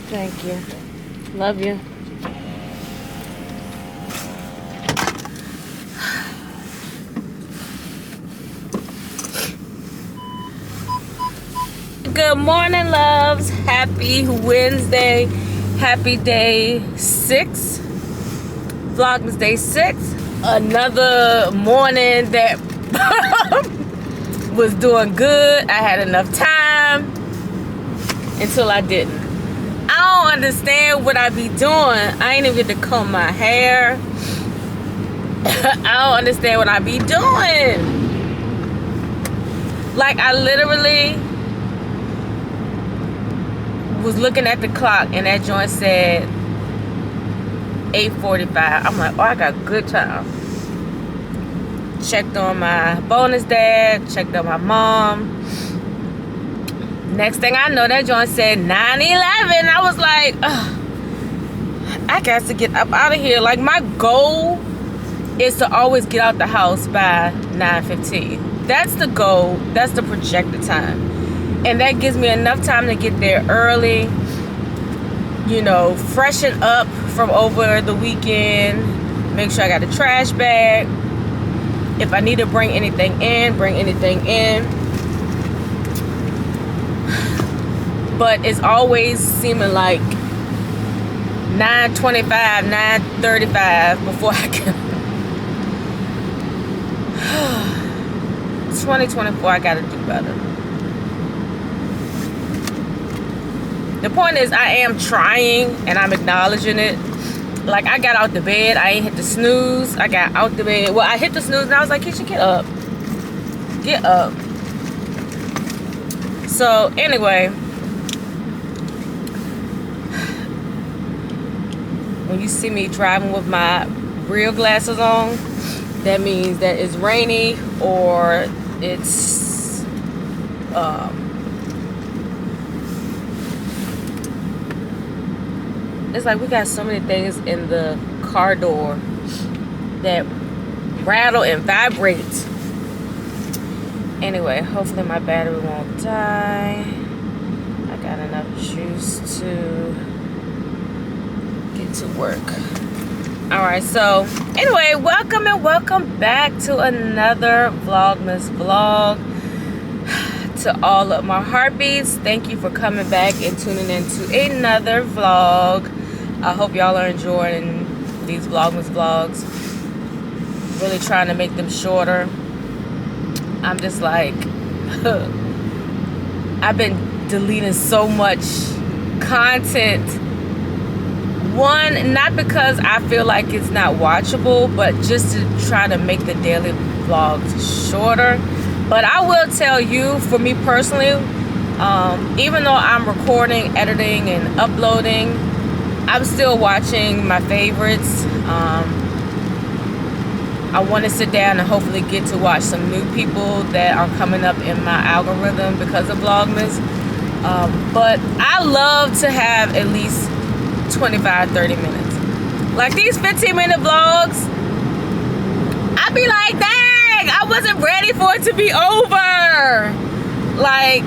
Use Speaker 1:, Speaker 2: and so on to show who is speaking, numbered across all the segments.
Speaker 1: Thank you. Love you. Good morning, loves. Happy Wednesday. Happy day 6. Vlogmas day 6. Another morning that was doing good. I had enough time until I didn't. I don't understand what I be doing. I ain't even get to comb my hair. I don't understand what I be doing. Like, I literally was looking at the clock and that joint said 8:45. I'm like, oh, I got good time. Checked on my bonus dad, checked on my mom. Next thing I know, that joint said 9:11. I was like, ugh, I got to get up out of here. Like, my goal is to always get out the house by 9:15. That's the goal. That's the projected time. And that gives me enough time to get there early, you know, freshen up from over the weekend, make sure I got a trash bag. If I need to bring anything in, bring anything in. But it's always seeming like 9:25, 9:35 before I can. 2024, I gotta do better. The point is, I am trying and I'm acknowledging it. Like, I got out the bed, I ain't hit the snooze. I got out the bed. Well, I hit the snooze and I was like, Keisha, get up. Get up. So, anyway, when you see me driving with my real glasses on, that means that it's rainy or it's it's like we got so many things in the car door that rattle and vibrate. Anyway, hopefully my battery won't die. I got enough juice to get to work. Alright, so anyway, welcome and welcome back to another Vlogmas vlog. To all of my heartbeats, thank you for coming back and tuning in to another vlog. I hope y'all are enjoying these Vlogmas vlogs. Really trying to make them shorter. I'm just like, I've been deleting so much content. One, not because I feel like it's not watchable, but just to try to make the daily vlogs shorter. But I will tell you, for me personally, even though I'm recording, editing, and uploading, I'm still watching my favorites. I want to sit down and hopefully get to watch some new people that are coming up in my algorithm because of Vlogmas. But I love to have at least 25-30 minutes. Like these 15-minute vlogs, I be like, dang, I wasn't ready for it to be over. Like,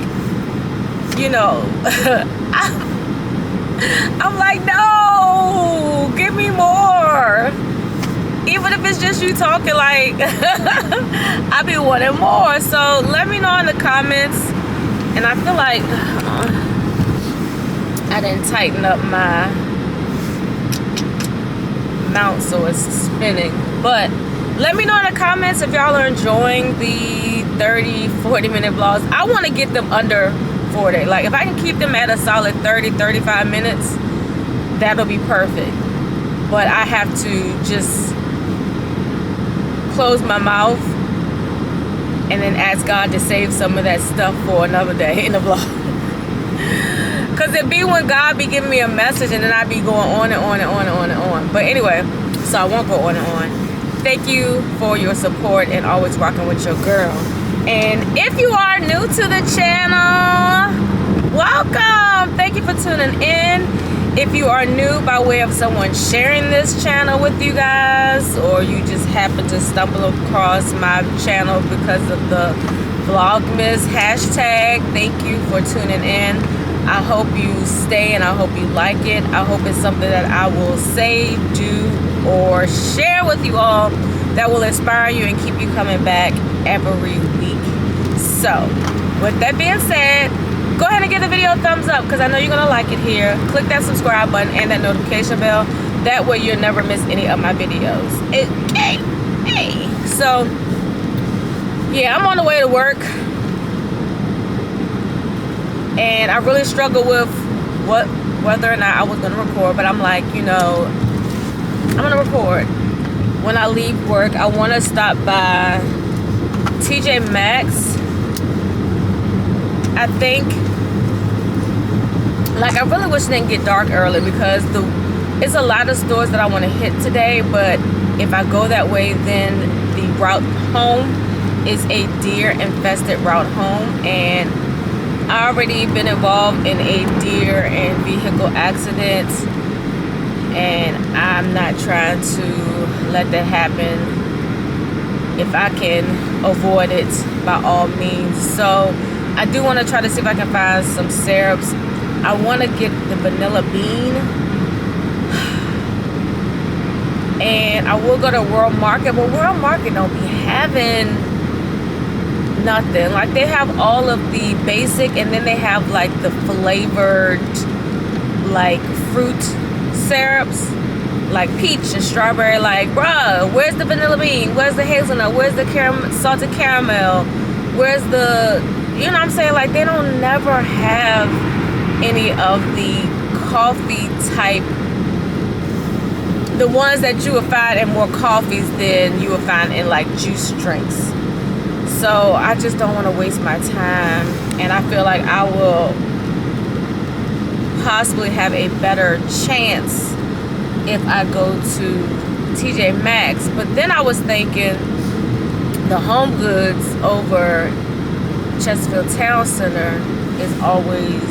Speaker 1: you know, I'm like, no, give me more. Even if it's just you talking, like, I be wanting more. So let me know in the comments. And I feel like I didn't tighten up my mount so it's spinning. But let me know in the comments if y'all are enjoying the 30-40 minute vlogs. I want to get them under 40. Like, if I can keep them at a solid 30-35 minutes, that'll be perfect. But I have to just close my mouth and then ask God to save some of that stuff for another day in the vlog. Because it be when God be giving me a message and then I be going on and on and on and on and on. But anyway, so I won't go on and on. Thank you for your support and always rocking with your girl. And if you are new to the channel, welcome. Thank you for tuning in. If you are new by way of someone sharing this channel with you guys, or you just happen to stumble across my channel because of the Vlogmas hashtag, thank you for tuning in. I hope you stay and I hope you like it. I hope it's something that I will say, do, or share with you all that will inspire you and keep you coming back every week. So, with that being said, go ahead and give the video a thumbs up because I know you're going to like it here. Click that subscribe button and that notification bell. That way you'll never miss any of my videos. Okay. So, yeah, I'm on the way to work. And I really struggled with whether or not I was going to record. But I'm like, you know, I'm going to record. When I leave work, I want to stop by TJ Maxx. I think, like, I really wish it didn't get dark early because it's a lot of stores that I want to hit today. But if I go that way, then the route home is a deer infested route home, and I already been involved in a deer and vehicle accident, and I'm not trying to let that happen. If I can avoid it, by all means. So I do want to try to see if I can find some syrups. I want to get the vanilla bean, and I will go to World Market, but World Market don't be having nothing. Like, they have all of the basic, and then they have like the flavored like fruit syrups, like peach and strawberry. Like, bruh, where's the vanilla bean? Where's the hazelnut? Where's the salted caramel? Where's the, you know what I'm saying? Like, they don't never have any of the coffee type, the ones that you would find in more coffees than you would find in like juice drinks. So I just don't want to waste my time, and I feel like I will possibly have a better chance if I go to TJ Maxx. But then I was thinking the Home Goods over Chesterfield Town Center is always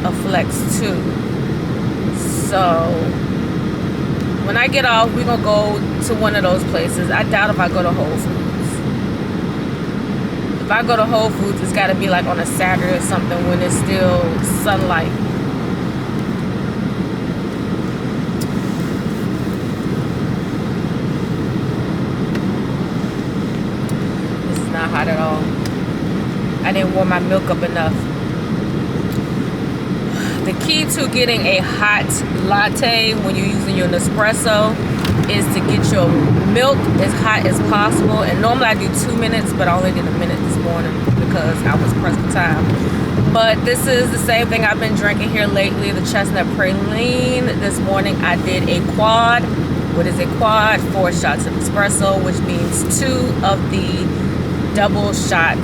Speaker 1: a flex too. So when I get off, we're gonna go to one of those places. I doubt if I go to Whole Foods. If I go to Whole Foods, it's got to be like on a Saturday or something when it's still sunlight. This is not hot at all. I didn't warm my milk up enough. The key to getting a hot latte when you're using your Nespresso is to get your milk as hot as possible. And normally I do 2 minutes, but I only did a minute this morning because I was pressed for time. But this is the same thing I've been drinking here lately, the chestnut praline. This morning I did a quad. What is a quad? 4 shots of espresso, which means 2 of the double shot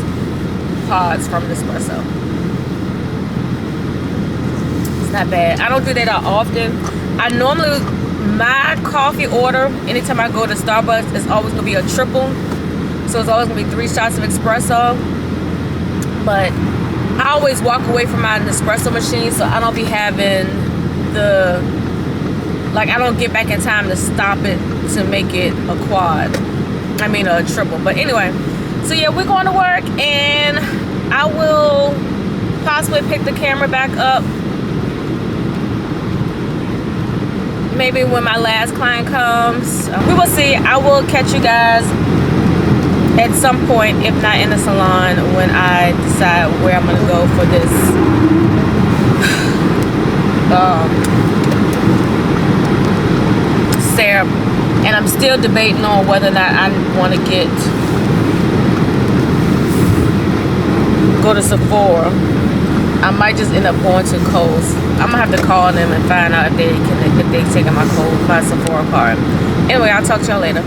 Speaker 1: pods from Nespresso. It's not bad. I don't do that often. I normally, my coffee order, anytime I go to Starbucks, it's always going to be a triple. So it's always going to be 3 shots of espresso. But I always walk away from my Nespresso machine, so I don't be having the, like, I don't get back in time to stop it to make it a quad. I mean a triple. But anyway, so yeah, we're going to work, and I will possibly pick the camera back up maybe when my last client comes. We will see. I will catch you guys at some point, if not in the salon, when I decide where I'm gonna go for this syrup. And I'm still debating on whether or not I want to go to Sephora. I might just end up going to Kohl's. I'm gonna have to call them and find out if they taking my Sephora card. Anyway, I'll talk to y'all later.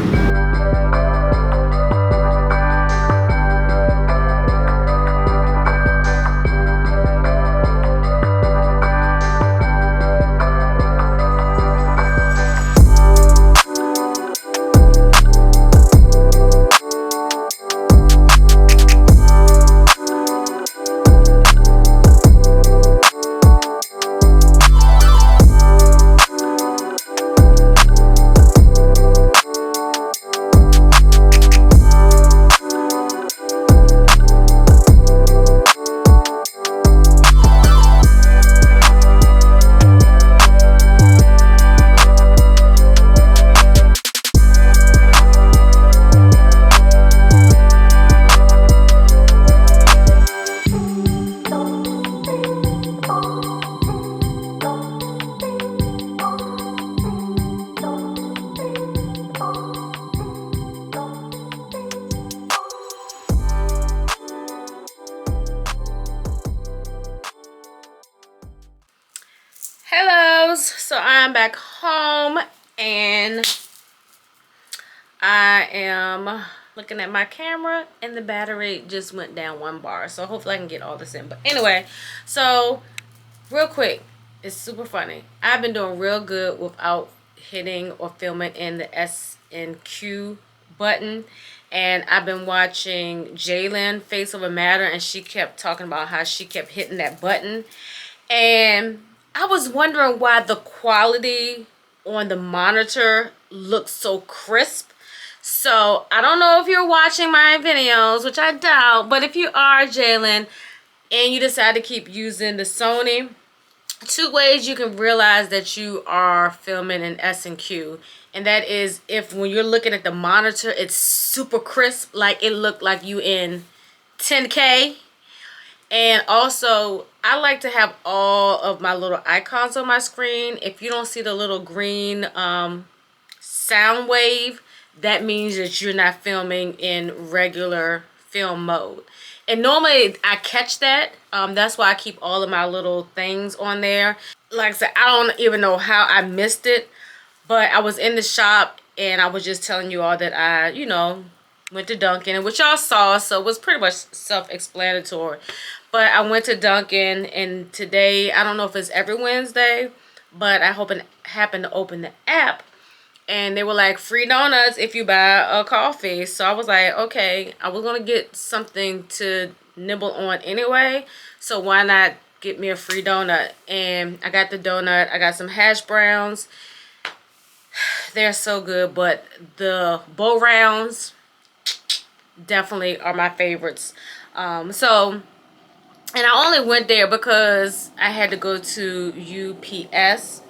Speaker 1: loves. So I'm back home and I am looking at my camera and the battery just went down 1 bar. So hopefully I can get all this in. But anyway, so real quick, it's super funny. I've been doing real good without hitting or filming in the S and Q button. And I've been watching Jalen Face Over Matter, and she kept talking about how she kept hitting that button. And I was wondering why the quality on the monitor looks so crisp. So I don't know if you're watching my videos, which I doubt, but if you are, Jalen, and you decide to keep using the Sony, 2 ways you can realize that you are filming in S&Q. And that is if when you're looking at the monitor, it's super crisp, like it looked like you in 10K. And also, I like to have all of my little icons on my screen. If you don't see the little green sound wave, that means that you're not filming in regular film mode. And normally I catch that. That's why I keep all of my little things on there. Like I said, I don't even know how I missed it. But I was in the shop and I was just telling you all that I, you know, went to Dunkin, which y'all saw. So it was pretty much self-explanatory. But I went to Dunkin, and today, I don't know if it's every Wednesday, but I happened to open the app. And they were like, free donuts if you buy a coffee. So I was like, okay, I was going to get something to nibble on anyway. So why not get me a free donut? And I got the donut. I got some hash browns. They're so good. But the bow rounds definitely are my favorites. And I only went there because I had to go to UPS.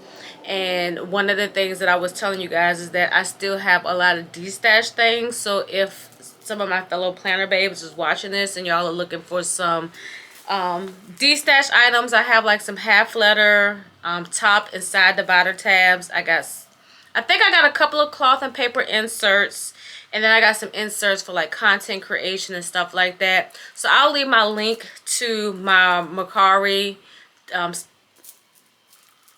Speaker 1: And one of the things that I was telling you guys is that I still have a lot of D-stash things. So if some of my fellow planner babes is watching this and y'all are looking for some D-stash items, I have like some half letter top and side divider tabs. I think I got a couple of cloth and paper inserts. And then I got some inserts for like content creation and stuff like that. So I'll leave my link to my Mercari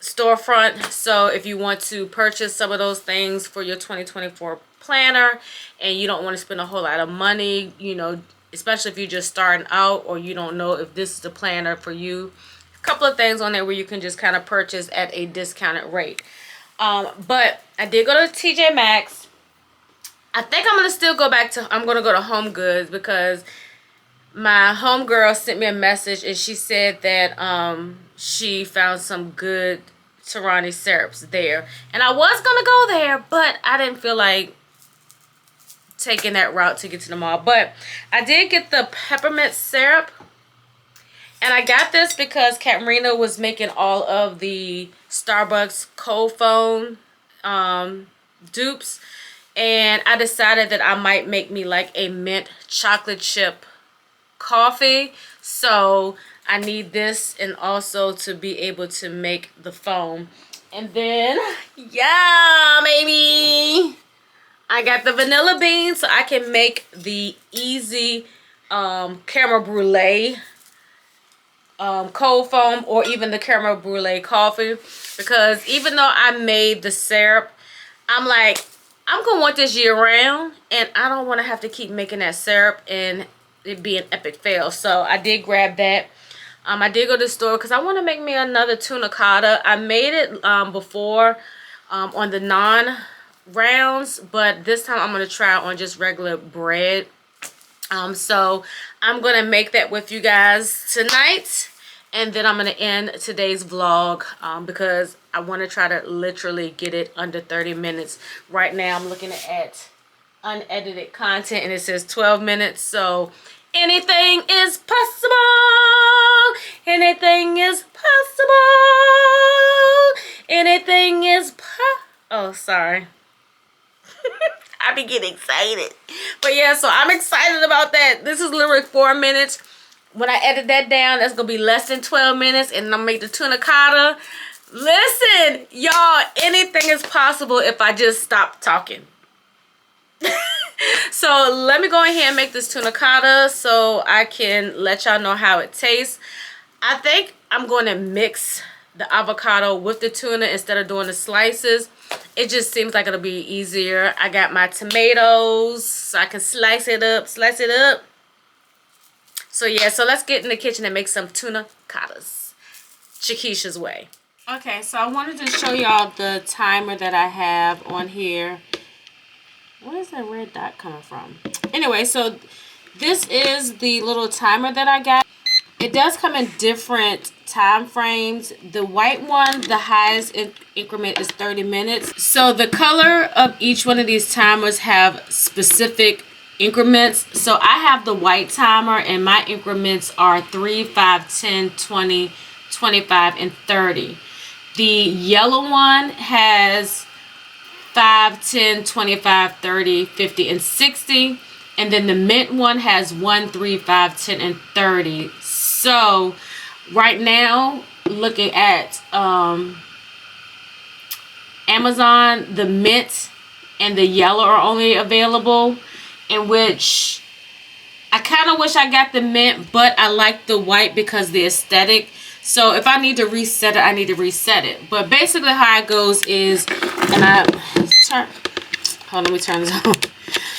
Speaker 1: storefront. So if you want to purchase some of those things for your 2024 planner and you don't want to spend a whole lot of money, you know, especially if you're just starting out or you don't know if this is the planner for you, a couple of things on there where you can just kind of purchase at a discounted rate. But I did go to TJ Maxx. I think I'm going to still go I'm going to go to Home Goods because my homegirl sent me a message and she said that she found some good Tarani syrups there. And I was going to go there, but I didn't feel like taking that route to get to the mall. But I did get the peppermint syrup. And I got this because Katrina was making all of the Starbucks cold foam dupes. And I decided that I might make me like a mint chocolate chip coffee. So I need this and also to be able to make the foam. And then, yeah, baby, I got the vanilla beans so I can make the easy caramel brulee cold foam or even the caramel brulee coffee. Because even though I made the syrup, I'm like, I'm going to want this year round, and I don't want to have to keep making that syrup and it be an epic fail. So I did grab that. I did go to the store because I want to make me another Tunacado. I made it before on the non-rounds, but this time I'm going to try it on just regular bread. So I'm going to make that with you guys tonight. And then I'm going to end today's vlog because I want to try to literally get it under 30 minutes. Right now I'm looking at unedited content and it says 12 minutes. So anything is possible. Anything is possible. Anything is oh, sorry. I be getting excited. But yeah, so I'm excited about that. This is literally 4 minutes. When I edit that down, that's going to be less than 12 minutes. And I'm going to make the Tunacado. Listen, y'all, anything is possible if I just stop talking. So let me go ahead and make this Tunacado so I can let y'all know how it tastes. I think I'm going to mix the avocado with the tuna instead of doing the slices. It just seems like it'll be easier. I got my tomatoes, so I can slice it up. So yeah, so let's get in the kitchen and make some tunacadas, CheKesha's way. Okay, so I wanted to show y'all the timer that I have on here. Where is that red dot coming from? Anyway, so this is the little timer that I got. It does come in different time frames. The white one, the highest increment is 30 minutes. So the color of each one of these timers have specific increments. So I have the white timer and my increments are 3, 5, 10, 20, 25, and 30. The yellow one has 5, 10, 25, 30, 50, and 60. And then the mint one has 1, 3, 5, 10, and 30. So right now, looking at Amazon, the mint and the yellow are only available, in which I kind of wish I got the mint, but I like the white because the aesthetic. So if I need to reset it, I need to reset it. But basically how it goes is, and hold on, let me turn this on.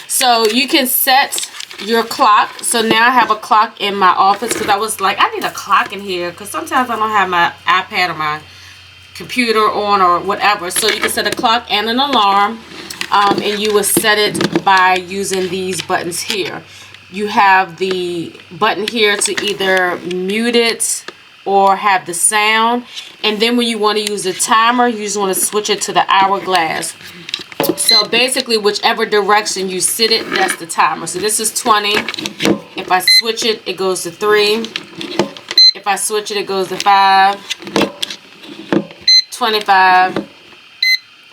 Speaker 1: So you can set your clock. So now I have a clock in my office because I was like, I need a clock in here because sometimes I don't have my iPad or my computer on or whatever. So you can set a clock and an alarm, and you will set it by using these buttons here. You have the button here to either mute it or have the sound, and then when you want to use the timer, you just want to switch it to the hourglass. So basically whichever direction you sit it, that's the timer. So this is 20. If I switch it, it goes to 3. If I switch it, it goes to 5, 25,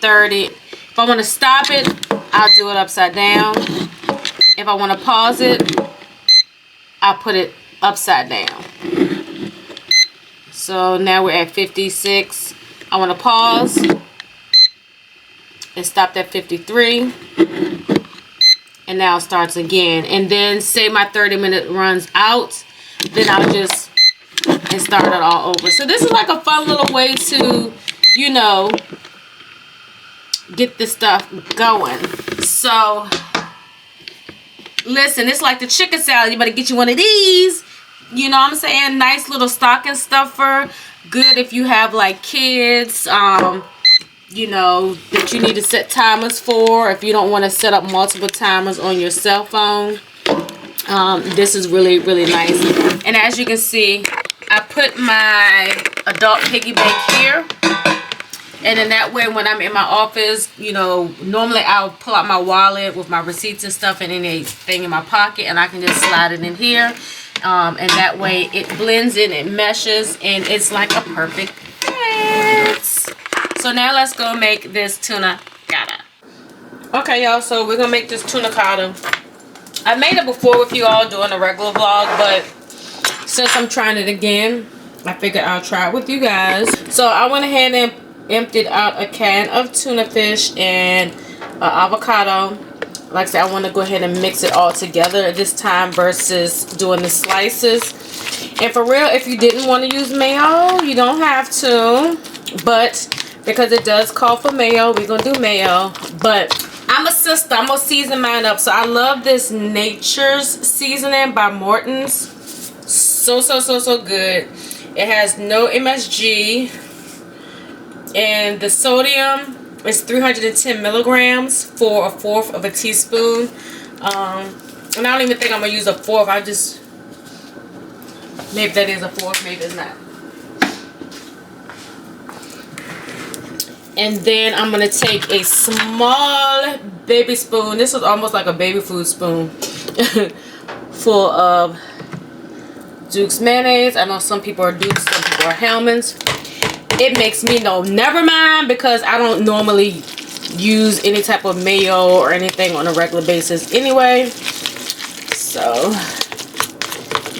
Speaker 1: 30. If I want to stop it, I'll do it upside down. If I want to pause it, I'll put it upside down. So now we're at 56. I want to pause. It stopped at 53. And now it starts again. And then say my 30-minute runs out, then I'll just start it all over. So this is like a fun little way to, you know, get this stuff going. So listen, it's like the chicken salad. You better get you one of these. You know what I'm saying? Nice little stocking stuffer. Good if you have like kids, you know, that you need to set timers for. If you don't want to set up multiple timers on your cell phone, this is really, really nice. And as you can see, I put my adult piggy bank here. And then that way when I'm in my office, you know, normally I'll pull out my wallet with my receipts and stuff and anything in my pocket, and I can just slide it in here. And that way it blends in, it meshes, and it's like a perfect fit. So now let's go make this tunacada. Okay, y'all, so we're gonna make this tunacada. I made it before with you all doing a regular vlog, but since I'm trying it again, I figured I'll try it with you guys. So I went ahead and emptied out a can of tuna fish and avocado. Like I said, I want to go ahead and mix it all together at this time versus doing the slices. And for real, if you didn't want to use mayo, you don't have to. But because it does call for mayo, we're going to do mayo. But I'm a sister. I'm going to season mine up. So I love this Nature's seasoning by Morton's. So good. It has no MSG. And the sodium is 310 milligrams for 1/4 of a teaspoon. And I don't even think I'm going to use a 1/4. I just, maybe that is a 1/4, maybe it's not. And then I'm going to take a small baby spoon. This is almost like a baby food spoon. Full of Duke's mayonnaise. I know some people are Duke's, some people are Hellmann's. It makes me know, never mind, because I don't normally use any type of mayo or anything on a regular basis anyway. So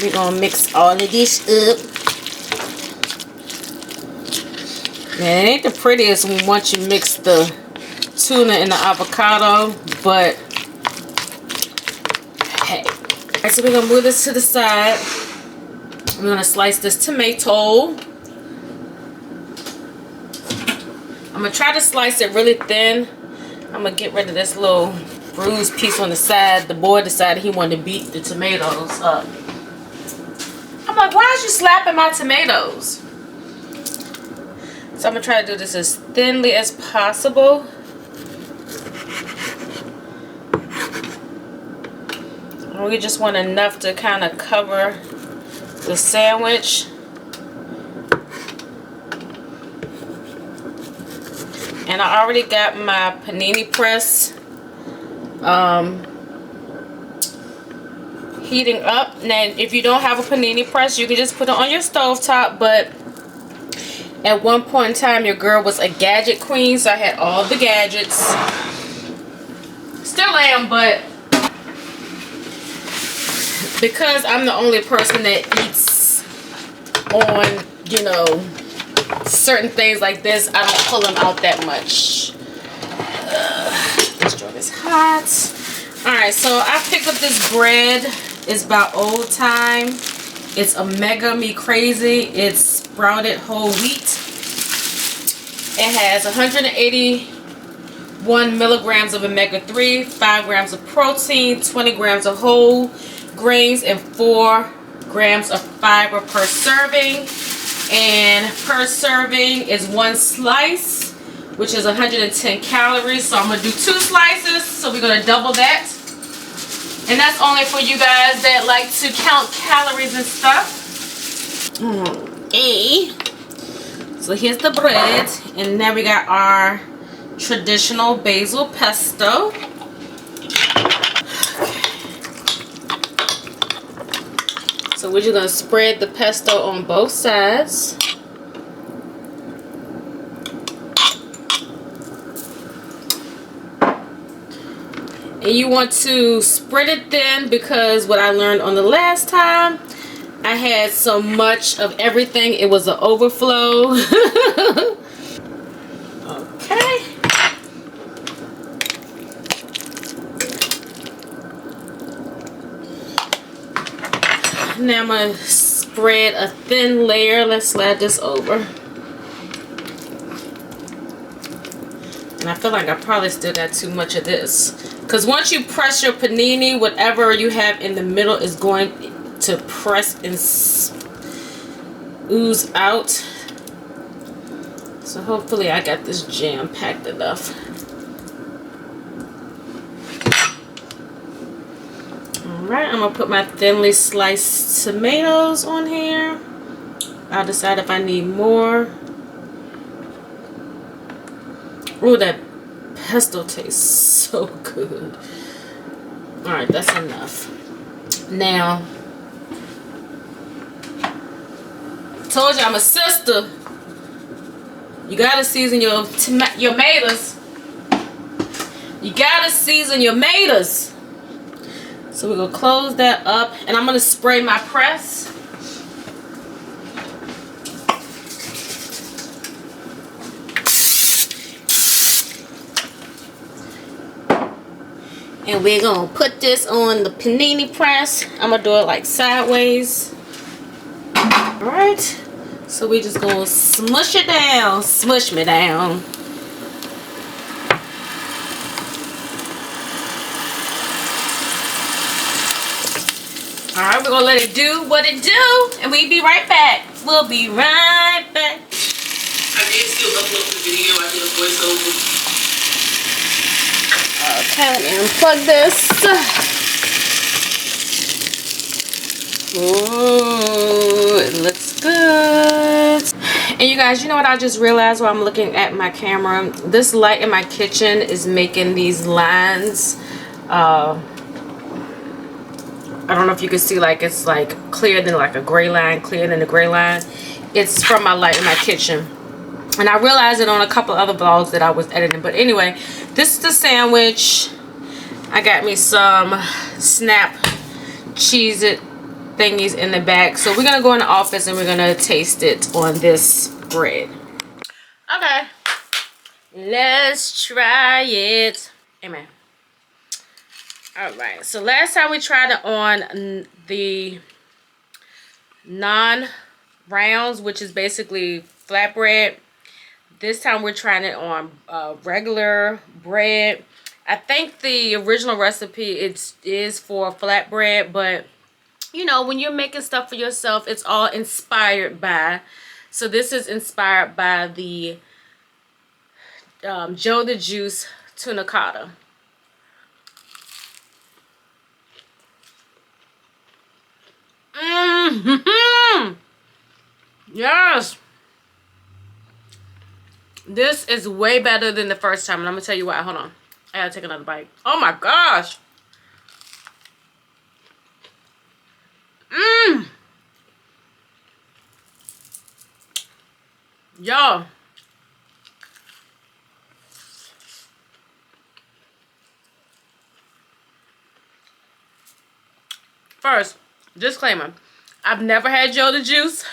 Speaker 1: we're gonna mix all of this up. And it ain't the prettiest once you mix the tuna and the avocado, but hey. Alright, so we're gonna move this to the side. We're gonna slice this tomato. I'm gonna try to slice it really thin. I'm gonna get rid of this little bruised piece on the side. The boy decided he wanted to beat the tomatoes up. I'm like, why is you slapping my tomatoes? So I'm gonna try to do this as thinly as possible. And we just want enough to kind of cover the sandwich. And I already got my panini press heating up. Now, if you don't have a panini press, you can just put it on your stovetop. But at one point in time, your girl was a gadget queen, so I had all the gadgets. Still am, but because I'm the only person that eats on, you know, certain things like this, I don't pull them out that much. This joint is hot. Alright, so I picked up this bread. It's about old time. It's Omega Me Crazy. It's sprouted whole wheat. It has 181 milligrams of omega-3, 5 grams of protein, 20 grams of whole grains, and 4 grams of fiber per serving. And per serving is 1 slice, which is 110 calories. So I'm going to do 2 slices. So we're going to double that. And that's only for you guys that like to count calories and stuff. Okay. So here's the bread. And now we got our traditional basil pesto. So we're just going to spread the pesto on both sides. And you want to spread it thin because what I learned on the last time, I had so much of everything, it was an overflow. Okay. Now I'm going to spread a thin layer. Let's slide this over. And I feel like I probably still got too much of this. Because once you press your panini, whatever you have in the middle is going to press and ooze out. So hopefully I got this jam packed enough. Alright, I'm going to put my thinly sliced tomatoes on here. I'll decide if I need more. Ooh, that pesto tastes so good. Alright, that's enough. Now, told you I'm a sister. You gotta season your tomatoes. You gotta season your tomatoes. So we're gonna close that up, and I'm gonna spray my press. And we're gonna put this on the panini press. I'm gonna do it like sideways. Alright. So we just gonna smush it down. Smush me down. Alright, we're gonna let it do what it do. And we'll be right back. We'll be right back. I did still upload the video. I did a voiceover. Okay, let me unplug this. Ooh, it looks good. And you guys, you know what I just realized while I'm looking at my camera? This light in my kitchen is making these lines. I don't know if you can see, like it's like clear than like a gray line, clear than a gray line. It's from my light in my kitchen. And I realized it on a couple other vlogs that I was editing. But anyway, this is the sandwich. I got me some Snap Cheez-It thingies in the back. So we're going to go in the office and we're going to taste it on this bread. Okay. Let's try it. Amen. Alright. So last time we tried it on the non-rounds, which is basically flatbread. this time we're trying it on regular bread. I think the original recipe is for flatbread, but you know, when you're making stuff for yourself, it's all inspired by. So this is inspired by the Joe the Juice Tunacado. Yes. This is way better than the first time, and I'm gonna tell you why. Hold on. I gotta take another bite. Oh my gosh. Y'all. First, disclaimer. I've never had Joe the Juice.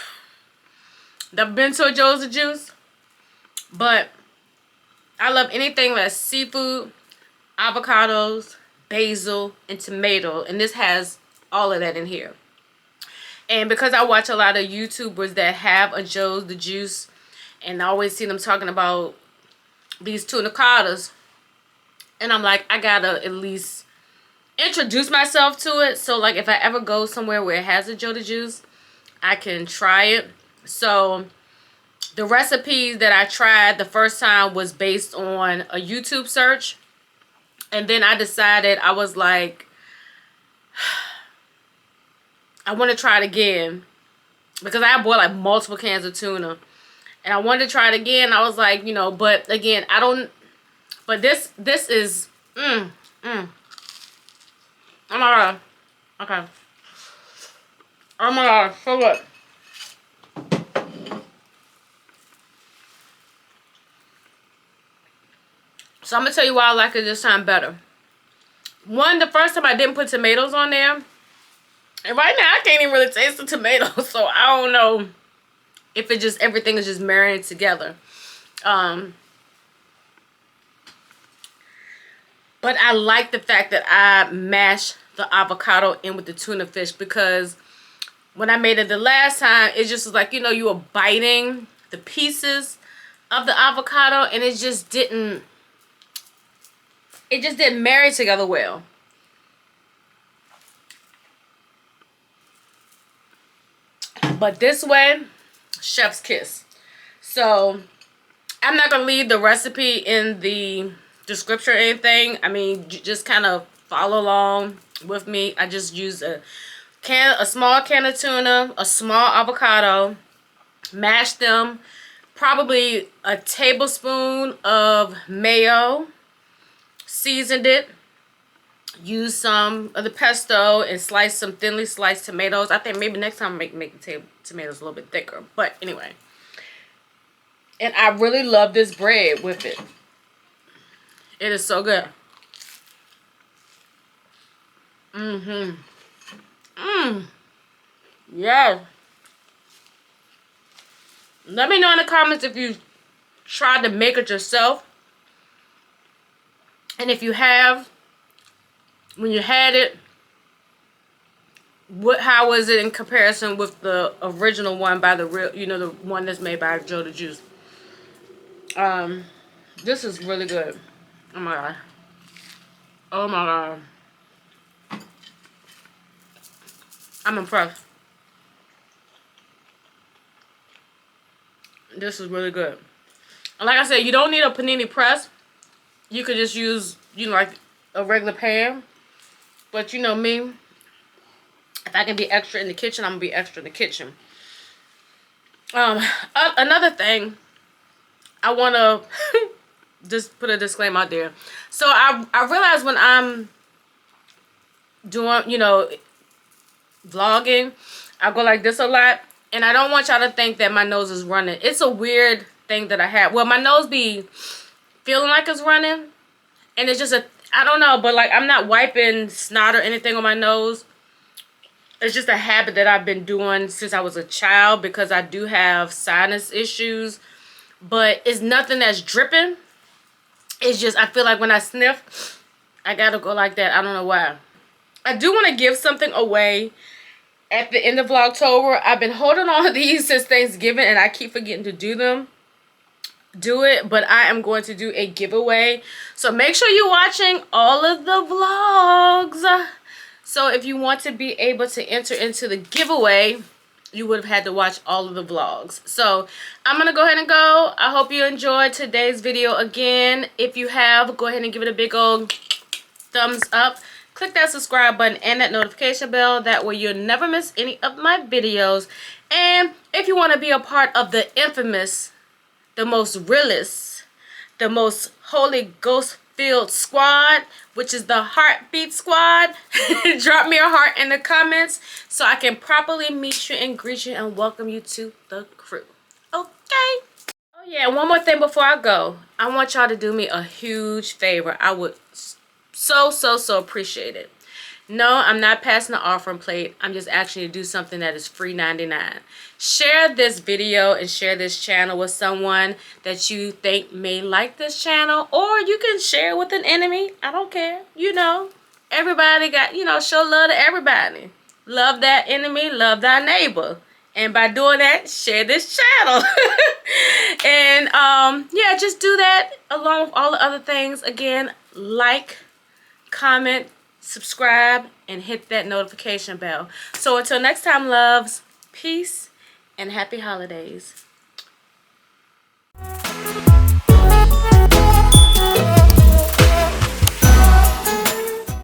Speaker 1: Never been to a Joe's the Juice. But I love anything that's seafood, avocados, basil, and tomato. And this has all of that in here. And because I watch a lot of YouTubers that have a Joe's the Juice, and I always see them talking about these tunacadas, and I'm like, I gotta at least introduce myself to it. So like if I ever go somewhere where it has a Joe the Juice, I can try it. So the recipes that I tried the first time was based on a YouTube search. And then I decided, I was like, I want to try it again. Because I bought like multiple cans of tuna. And I wanted to try it again. I was like, you know, but again, I don't, but this is, oh my God. Okay. Oh my God, so good. So I'm going to tell you why I like it this time better. One, the first time I didn't put tomatoes on there. And right now I can't even really taste the tomatoes. So I don't know if it just, everything is just marinated together. But I like the fact that I mashed the avocado in with the tuna fish. Because when I made it the last time, it just was like, you know, you were biting the pieces of the avocado. And it just didn't marry together well. But this way, chef's kiss. So I'm not going to leave the recipe in the description or anything. I mean, just kind of follow along with me. I just used a small can of tuna, a small avocado, mashed them, probably a tablespoon of mayo, seasoned it, used some of the pesto, and sliced some thinly sliced tomatoes. I think maybe next time I make the tomatoes a little bit thicker. But anyway. And I really love this bread with it. It is so good. Yeah. Let me know in the comments if you tried to make it yourself. And if you have, when you had it, how was it in comparison with the original one by the real, you know, the one that's made by Joe the Juice? This is really good. Oh my God. Oh my God. I'm impressed. This is really good. And like I said, you don't need a panini press. You could just use, you know, like a regular pan. But you know me, if I can be extra in the kitchen, I'm going to be extra in the kitchen. Another thing, I want to just put a disclaimer out there. So I realize when I'm doing, you know, vlogging, I go like this a lot. And I don't want y'all to think that my nose is running. It's a weird thing that I have. Well, my nose be feeling like it's running. And it's just I don't know, but like I'm not wiping snot or anything on my nose. It's just a habit that I've been doing since I was a child because I do have sinus issues. But it's nothing that's dripping. It's just I feel like when I sniff, I gotta go like that. I don't know why. I do want to give something away at the end of Vlogtober. I've been holding on to these since Thanksgiving and I keep forgetting to do them. do it, but I am going to do a giveaway. So make sure you're watching all of the vlogs. So if you want to be able to enter into the giveaway, you would have had to watch all of the vlogs. So I'm gonna go ahead and go. I hope you enjoyed today's video. Again, if you have, go ahead and give it a big old thumbs up. Click that subscribe button and that notification bell. That way you'll never miss any of my videos. And if you want to be a part of the infamous, the most realest, the most Holy Ghost filled squad, which is the Heartbeat Squad, drop me a heart in the comments so I can properly meet you and greet you and welcome you to the crew. Okay? Oh yeah, one more thing before I go. I want y'all to do me a huge favor. I would so appreciate it. No, I'm not passing the offering plate. I'm just asking you to do something that is free 99. Share this video and share this channel with someone that you think may like this channel. Or you can share it with an enemy. I don't care. You know, everybody got, you know, show love to everybody. Love that enemy, love thy neighbor. And by doing that, share this channel. And yeah, just do that along with all the other things. Again, like, comment, subscribe, and hit that notification bell. So until next time, loves, peace, and happy holidays.